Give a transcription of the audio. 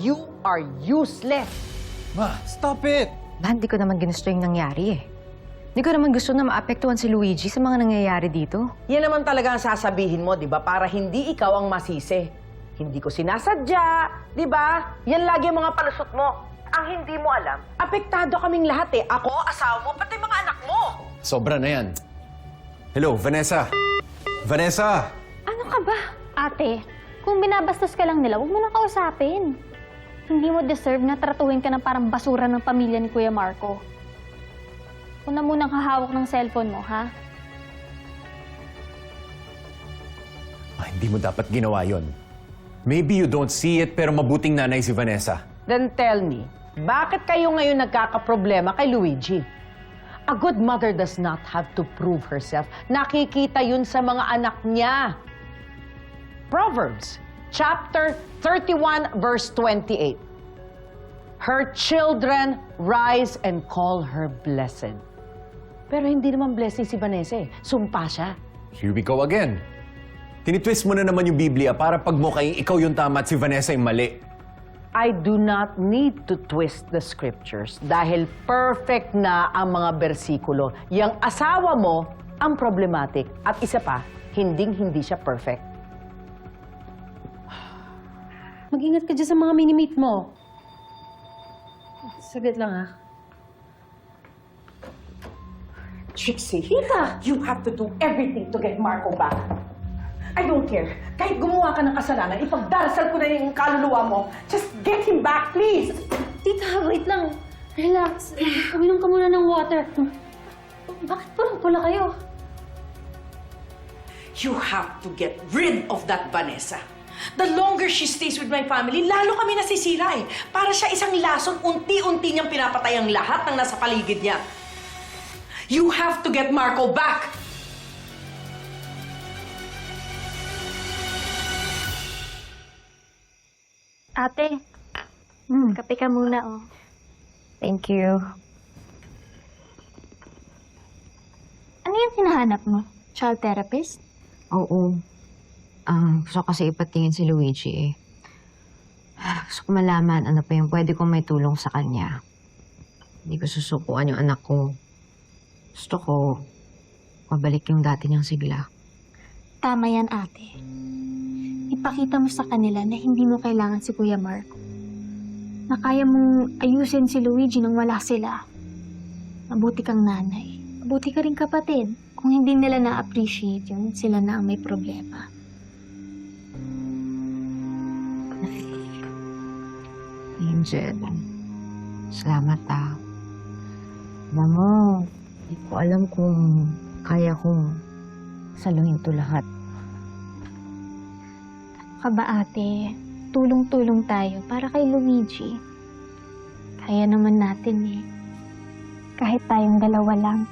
You are useless. Ma, stop it! Ba, hindi ko naman ginusto yung nangyari eh. Hindi ko naman gusto na maapektuhan si Luigi sa mga nangyayari dito. Yan naman talaga ang sasabihin mo, di ba? Para hindi ikaw ang masisi. Hindi ko sinasadya, di ba? Yan lagi ang mga palusot mo. Ang hindi mo alam, apektado kaming lahat eh. Ako, asawa mo, pati mga anak mo. Sobra na yan. Hello, Vanessa. Vanessa! Ano ka ba? Ate, kung binabastos ka lang nila, huwag mo nang kausapin. Hindi mo deserve na tratuhin ka ng parang basura ng pamilya ni Kuya Marco. Una munang hahawak ng cellphone mo, ha? Hindi mo dapat ginawa yon. Maybe you don't see it, pero mabuting nanay si Vanessa. Then tell me, bakit kayo ngayon nagkakaproblema kay Luigi? A good mother does not have to prove herself. Nakikita yun sa mga anak niya. Proverbs, chapter 31, verse 28. Her children rise and call her blessed. Pero hindi naman blessing si Vanessa eh. Sumpa siya. Here we go again. Tinitwist mo na naman yung Biblia para pagmukhang ikaw yung tama at si Vanessa yung mali. I do not need to twist the scriptures dahil perfect na ang mga bersikulo. Yang asawa mo ang problematic at isa pa, hindi siya perfect. Mag-ingat ka dyan sa mga minimate mo. Saglit lang, ha? Trixie, you have to do everything to get Marco back. I don't care. Kahit gumawa ka ng kasalanan, ipagdarasal ko na yung kaluluwa mo. Just get him back, please! Tita, wait lang. Relax. Uminom ka muna ng water. Bakit pulang-pula kayo? You have to get rid of that Vanessa. The longer she stays with my family, lalo kami nasisira eh. Para siya isang lason, unti-unti niyang pinapatay ang lahat ng nasa paligid niya. You have to get Marco back! Ate, kape ka muna, oh. Thank you. Ano yung hinahanap mo? Child therapist? Oo. Gusto kasi ipatingin si Luigi eh. Gusto ko malaman ano pa yung pwede kong may tulong sa kanya. Hindi ko susukuan yung anak ko. Gusto ko mabalik yung dati niyang sigla. Tama yan, ate. Ipakita mo sa kanila na hindi mo kailangan si Kuya Marco. Na kaya mong ayusin si Luigi nang wala sila. Mabuti kang nanay. Mabuti ka rin kapatid. Kung hindi nila na-appreciate yun, sila na ang may problema. Angel, salamat ah. Alam mo, hindi ko alam kung kaya kong saluhin to lahat. Ka ba, ate? Tulong-tulong tayo para kay Luigi. Kaya naman natin eh. Kahit tayong dalawa lang.